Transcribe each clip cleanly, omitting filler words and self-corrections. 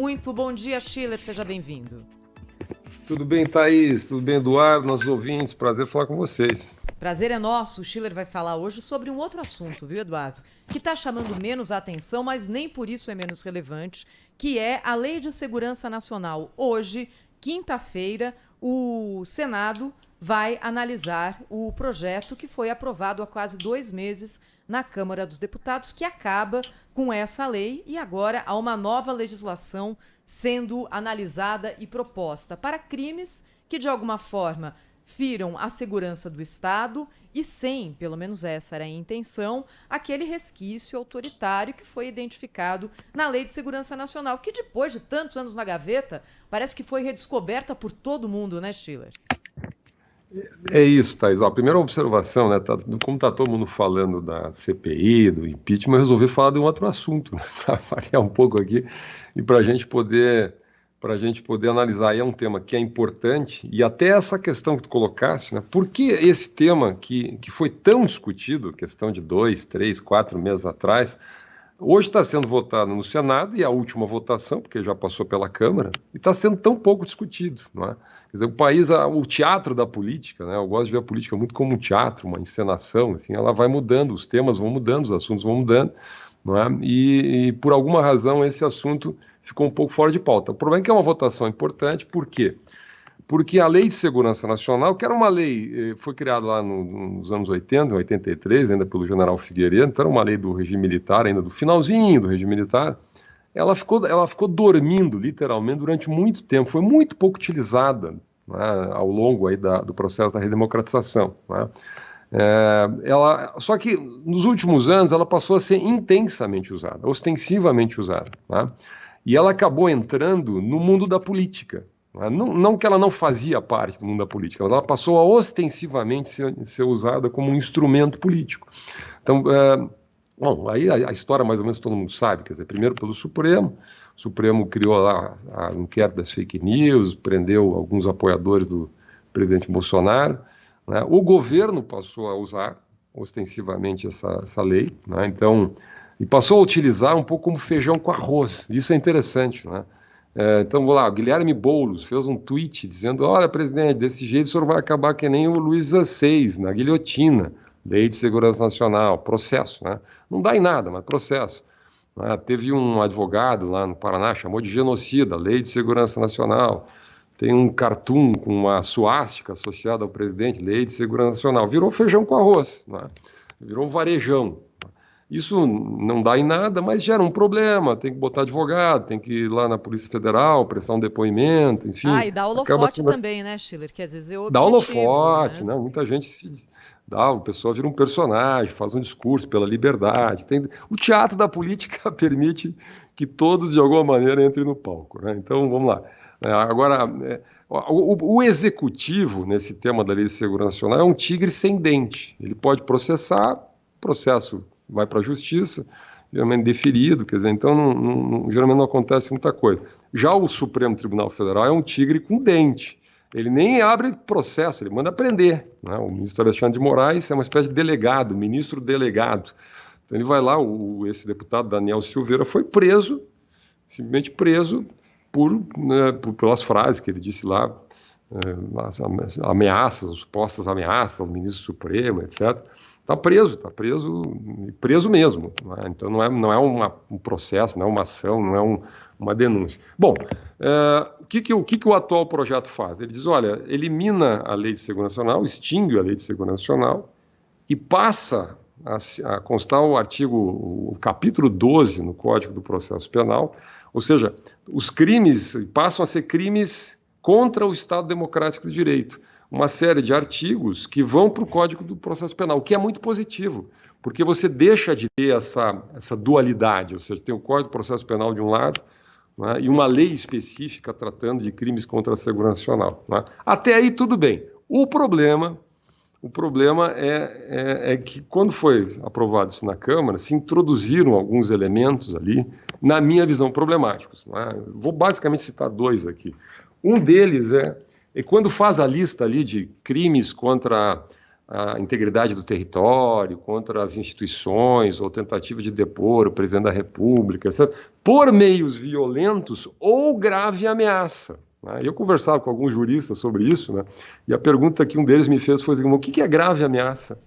Muito bom dia, Schiller, seja bem-vindo. Tudo bem, Thaís? Tudo bem, Eduardo? Nossos ouvintes, prazer falar com vocês. Prazer é nosso. O Schiller vai falar hoje sobre um outro assunto, viu, Eduardo? Que está chamando menos a atenção, mas nem por isso é menos relevante, que é a Lei de Segurança Nacional. Hoje, quinta-feira, o Senado vai analisar o projeto que foi aprovado há quase 2 meses na Câmara dos Deputados, que acaba com essa lei e agora há uma nova legislação sendo analisada e proposta para crimes que, de alguma forma, firam a segurança do Estado e sem, pelo menos essa era a intenção, aquele resquício autoritário que foi identificado na Lei de Segurança Nacional, que depois de tantos anos na gaveta, parece que foi redescoberta por todo mundo, né, Schiller? É isso, Thaís. Ó, a primeira observação, né? Como está todo mundo falando da CPI, do impeachment, eu resolvi falar de um outro assunto, né, para variar um pouco aqui e para a gente poder analisar. E é um tema que é importante e até essa questão que tu colocasse, né? Por que esse tema que foi tão discutido, questão de 2, 3, 4 meses atrás, hoje está sendo votado no Senado e a última votação, porque já passou pela Câmara, e está sendo tão pouco discutido, não é? Quer dizer, o país, o teatro da política, né? Eu gosto de ver a política muito como um teatro, uma encenação, assim, ela vai mudando, os temas vão mudando, os assuntos vão mudando, não é? E por alguma razão esse assunto ficou um pouco fora de pauta. O problema é que é uma votação importante, por quê? Porque a Lei de Segurança Nacional, que era uma lei, foi criada lá nos anos 80, em 83, ainda pelo general Figueiredo, então era uma lei do regime militar, ainda do finalzinho do regime militar, ela ficou dormindo, literalmente, durante muito tempo, foi muito pouco utilizada, né, ao longo aí do processo da redemocratização, né? Só que nos últimos anos ela passou a ser intensamente usada, ostensivamente usada, né? E ela acabou entrando no mundo da política. Não que ela não fazia parte do mundo da política, mas ela passou a ostensivamente ser usada como um instrumento político. Então, bom, aí a história mais ou menos todo mundo sabe, quer dizer, primeiro pelo Supremo, o Supremo criou lá a inquérito das fake news, prendeu alguns apoiadores do presidente Bolsonaro, né? O governo passou a usar ostensivamente essa lei, né? Então, e passou a utilizar um pouco como feijão com arroz, isso é interessante, né? Então, vamos lá, o Guilherme Boulos fez um tweet dizendo: olha, presidente, desse jeito o senhor vai acabar que nem o Luiz XVI, na guilhotina, Lei de Segurança Nacional, processo, né? Não dá em nada, mas processo. Né? Teve um advogado lá no Paraná, chamou de genocida, Lei de Segurança Nacional. Tem um cartoon com uma suástica associada ao presidente, Lei de Segurança Nacional. Virou feijão com arroz, né? Virou um varejão. Isso não dá em nada, mas gera um problema. Tem que botar advogado, tem que ir lá na Polícia Federal, prestar um depoimento, enfim. E dá Acaba holofote sendo... também, né, Schiller? Que às vezes é o Dá objetivo, holofote, né? né? Muita gente o pessoal vira um personagem, faz um discurso pela liberdade. O teatro da política permite que todos, de alguma maneira, entrem no palco, né? Então, vamos lá. Agora, o executivo, nesse tema da Lei de Segurança Nacional, é um tigre sem dente. Ele pode processar, o processo vai para a justiça, geralmente deferido, quer dizer, então geralmente não acontece muita coisa. Já o Supremo Tribunal Federal é um tigre com dente. Ele nem abre processo, ele manda prender, né? O ministro Alexandre de Moraes é uma espécie de delegado, ministro delegado. Então ele vai lá, esse deputado Daniel Silveira foi preso, simplesmente preso pelas frases que ele disse lá, as ameaças, as supostas ameaças ao ministro Supremo, etc. Está preso mesmo. Né? Então não é um processo, não é uma ação, não é uma denúncia. Bom, o que o atual projeto faz? Ele diz, olha, elimina a Lei de Segurança Nacional, extingue a Lei de Segurança Nacional e passa a constar o capítulo 12 no Código do Processo Penal, ou seja, os crimes passam a ser crimes contra o Estado Democrático de Direito. Uma série de artigos que vão para o Código do Processo Penal, o que é muito positivo, porque você deixa de ter essa dualidade, ou seja, tem o Código do Processo Penal de um lado, né, e uma lei específica tratando de crimes contra a segurança nacional. Né? Até aí tudo bem. O problema é que quando foi aprovado isso na Câmara, se introduziram alguns elementos ali, na minha visão, problemáticos. Né? Vou basicamente citar 2 aqui. Um deles é quando faz a lista ali de crimes contra a integridade do território, contra as instituições, ou tentativa de depor o presidente da República, sabe? Por meios violentos ou grave ameaça. Né? Eu conversava com alguns juristas sobre isso, né? E a pergunta que um deles me fez foi assim, o que é grave ameaça?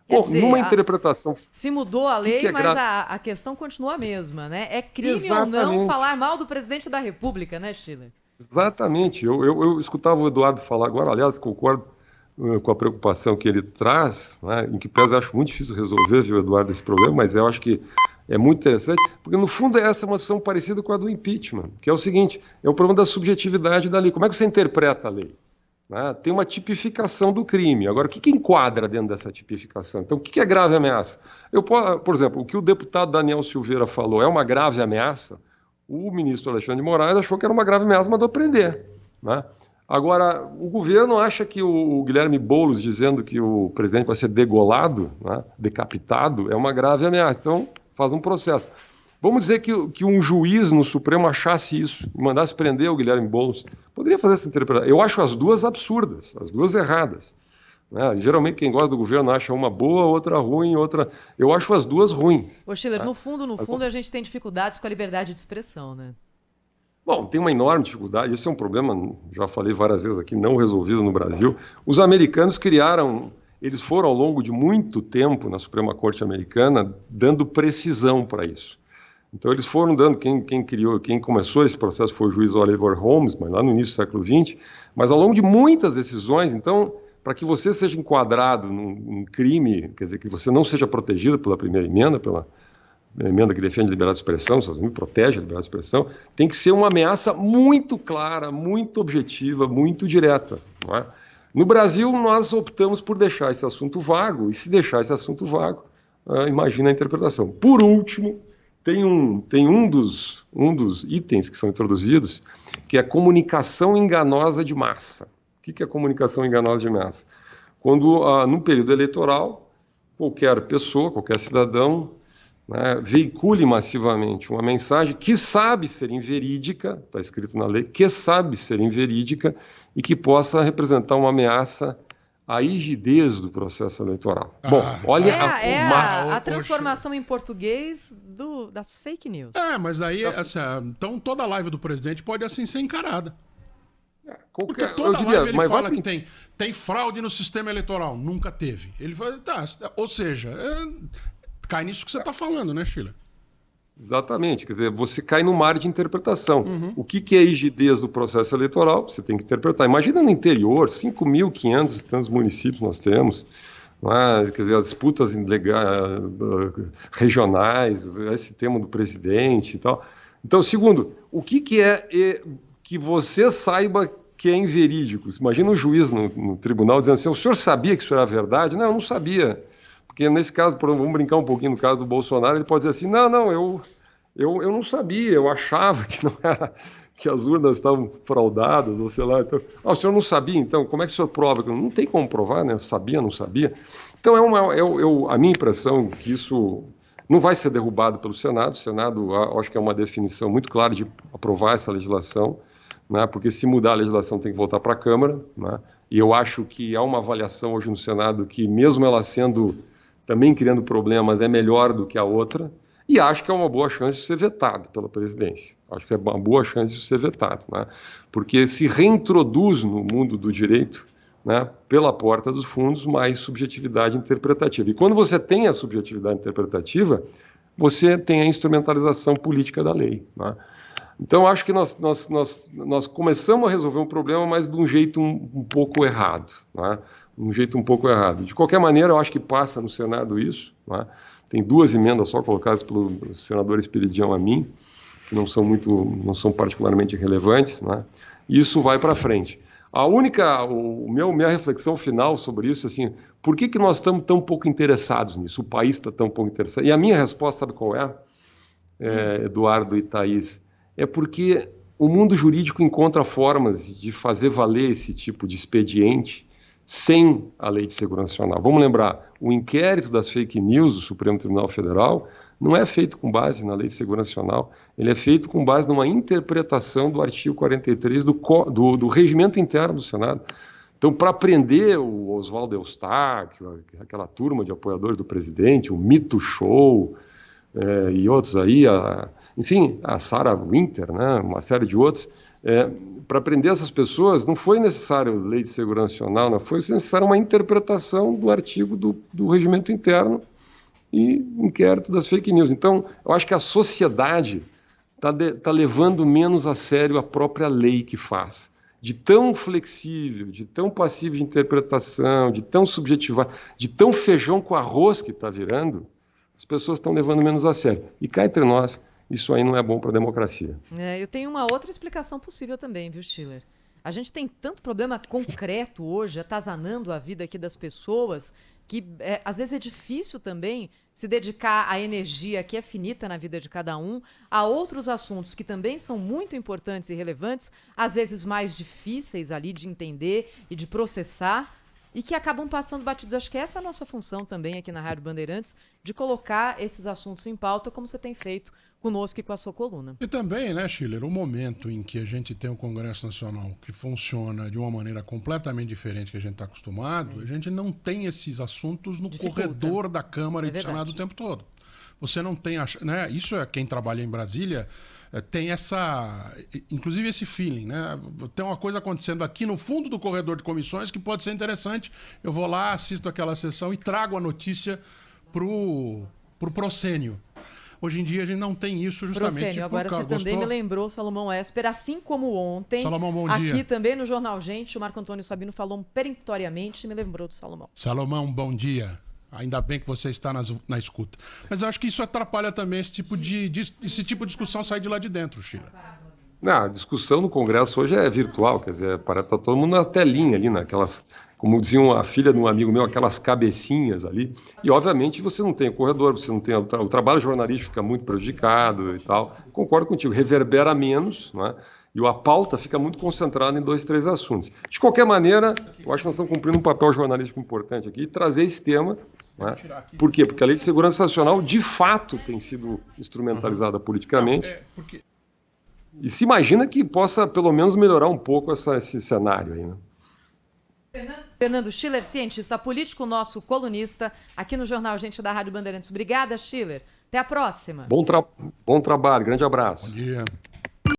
Quer Bom, dizer, numa interpretação... Se mudou a lei, é mas a questão continua a mesma, né? É crime Exatamente. ou não falar mal do presidente da República, né, Schiller? Exatamente. Eu escutava o Eduardo falar agora, aliás, concordo com a preocupação que ele traz, né, em que pese acho muito difícil resolver, viu, Eduardo, esse problema, mas eu acho que é muito interessante, porque no fundo essa é uma situação parecida com a do impeachment, que é o seguinte, é o problema da subjetividade da lei. Como é que você interpreta a lei? Né? Tem uma tipificação do crime. Agora, o que enquadra dentro dessa tipificação? Então, o que é grave ameaça? Por exemplo, o que o deputado Daniel Silveira falou é uma grave ameaça? O ministro Alexandre de Moraes achou que era uma grave ameaça, mandou prender. Né? Agora, o governo acha que o Guilherme Boulos dizendo que o presidente vai ser degolado, né, decapitado, é uma grave ameaça. Então, faz um processo. Vamos dizer que um juiz no Supremo achasse isso e mandasse prender o Guilherme Boulos. Poderia fazer essa interpretação. Eu acho as duas absurdas, as duas erradas. Né? Geralmente quem gosta do governo acha uma boa, outra ruim, outra... Eu acho as duas ruins. Ô, Schiller, no fundo, a gente tem dificuldades com a liberdade de expressão, né? Bom, tem uma enorme dificuldade, esse é um problema, já falei várias vezes aqui, não resolvido no Brasil. Os americanos eles foram ao longo de muito tempo na Suprema Corte Americana dando precisão para isso. Então eles foram dando, quem começou esse processo foi o juiz Oliver Holmes, mas lá no início do século XX, mas ao longo de muitas decisões, então, para que você seja enquadrado num crime, quer dizer, que você não seja protegido pela primeira emenda, pela emenda que defende a liberdade de expressão, protege a liberdade de expressão, tem que ser uma ameaça muito clara, muito objetiva, muito direta. Não é? No Brasil, nós optamos por deixar esse assunto vago, e se deixar esse assunto vago, imagina a interpretação. Por último, tem um dos itens que são introduzidos, que é a comunicação enganosa de massa. O que é comunicação enganosa de massa? Quando, num período eleitoral, qualquer pessoa, qualquer cidadão, né, veicule massivamente uma mensagem que sabe ser inverídica, está escrito na lei, que sabe ser inverídica e que possa representar uma ameaça à rigidez do processo eleitoral. Bom, olha a transformação em português das fake news. Mas daí, então toda a live do presidente pode assim ser encarada. Porque toda live ele fala que tem fraude no sistema eleitoral. Nunca teve. Ele fala, ou seja... Cai nisso que você está falando, né, Schiller? Exatamente. Quer dizer, você cai no mar de interpretação. O que é a rigidez do processo eleitoral? Você tem que interpretar. Imagina no interior, 5.500 tantos municípios nós temos, quer dizer, as disputas regionais, esse tema do presidente e tal. Então, segundo, o que é que você saiba que é inverídico? Imagina um juiz no tribunal dizendo assim, o senhor sabia que isso era verdade? Não, eu não sabia. Porque nesse caso, vamos brincar um pouquinho no caso do Bolsonaro, ele pode dizer assim, não, eu não sabia, eu achava que não era, que as urnas estavam fraudadas, ou sei lá. Então, o senhor não sabia, então, como é que o senhor prova? Não tem como provar, né? Sabia, não sabia. Então, a minha impressão é que isso não vai ser derrubado pelo Senado. O Senado, acho que é uma definição muito clara de aprovar essa legislação, né? Porque se mudar a legislação tem que voltar para a Câmara, né? E eu acho que há uma avaliação hoje no Senado que, mesmo ela sendo... também criando problemas, é melhor do que a outra, e acho que é uma boa chance de ser vetado pela presidência. Acho que é uma boa chance de ser vetado, né? Porque se reintroduz no mundo do direito, né, pela porta dos fundos, mais subjetividade interpretativa. E quando você tem a subjetividade interpretativa, você tem a instrumentalização política da lei, né? Então, acho que nós começamos a resolver um problema, mas de um jeito um pouco errado, né? Um jeito um pouco errado. De qualquer maneira, eu acho que passa no Senado isso, né? Tem 2 emendas só colocadas pelo senador Esperidião a mim, que não são particularmente relevantes, né? E isso vai para frente. Minha reflexão final sobre isso, assim, por que nós estamos tão pouco interessados nisso? O país está tão pouco interessado. E a minha resposta, sabe qual é, Eduardo e Thaís? É porque o mundo jurídico encontra formas de fazer valer esse tipo de expediente sem a Lei de Segurança Nacional. Vamos lembrar, o inquérito das fake news do Supremo Tribunal Federal não é feito com base na Lei de Segurança Nacional, ele é feito com base numa interpretação do artigo 43 do regimento interno do Senado. Então, para prender o Oswaldo Eustáquio, aquela turma de apoiadores do presidente, o Mito Show e outros aí, enfim, a Sarah Winter, né, uma série de outros, para prender essas pessoas não foi necessário lei de segurança nacional, não foi necessário uma interpretação do artigo do regimento interno e inquérito das fake news. Então, eu acho que a sociedade está levando menos a sério a própria lei que faz. De tão flexível, de tão passivo de interpretação, de tão subjetivado, de tão feijão com arroz que está virando, as pessoas estão levando menos a sério. E cá entre nós, isso aí não é bom para a democracia. Eu tenho uma outra explicação possível também, viu, Schiller? A gente tem tanto problema concreto hoje, atazanando a vida aqui das pessoas, que às vezes é difícil também se dedicar a energia que é finita na vida de cada um a outros assuntos que também são muito importantes e relevantes, às vezes mais difíceis ali de entender e de processar, e que acabam passando batidos. Acho que essa é a nossa função também aqui na Rádio Bandeirantes, de colocar esses assuntos em pauta, como você tem feito conosco e com a sua coluna. E também, né, Schiller, o momento em que a gente tem um Congresso Nacional que funciona de uma maneira completamente diferente que a gente está acostumado, a gente não tem esses assuntos no corredor da Câmara e do Senado o tempo todo. Você não tem... né, isso é quem trabalha em Brasília... tem inclusive esse feeling, né? Tem uma coisa acontecendo aqui no fundo do corredor de comissões que pode ser interessante. Eu vou lá, assisto aquela sessão e trago a notícia pro proscênio. Hoje em dia a gente não tem isso justamente. Proscênio, agora você também me lembrou, Salomão Esper, assim como ontem. Salomão, bom dia. Aqui também no Jornal Gente, o Marco Antônio Sabino falou peremptoriamente e me lembrou do Salomão. Salomão, bom dia. Ainda bem que você está na escuta. Mas eu acho que isso atrapalha também esse tipo de discussão sair de lá de dentro, Schiller. Não, a discussão no Congresso hoje é virtual, quer dizer, parece que está todo mundo na telinha ali, naquelas, como diziam a filha de um amigo meu, aquelas cabecinhas ali. E, obviamente, você não tem o corredor, você não tem o trabalho jornalístico fica muito prejudicado e tal. Concordo contigo, reverbera menos, não é? E a pauta fica muito concentrada em 2, 3 assuntos. De qualquer maneira, eu acho que nós estamos cumprindo um papel jornalístico importante aqui, trazer esse tema. Né? Por quê? Porque a Lei de Segurança Nacional, de fato, tem sido instrumentalizada politicamente. E se imagina que possa, pelo menos, melhorar um pouco esse cenário aí, né? Fernando Schiller, cientista político, nosso colunista, aqui no Jornal Gente da Rádio Bandeirantes. Obrigada, Schiller. Até a próxima. Bom trabalho, grande abraço. Bom dia.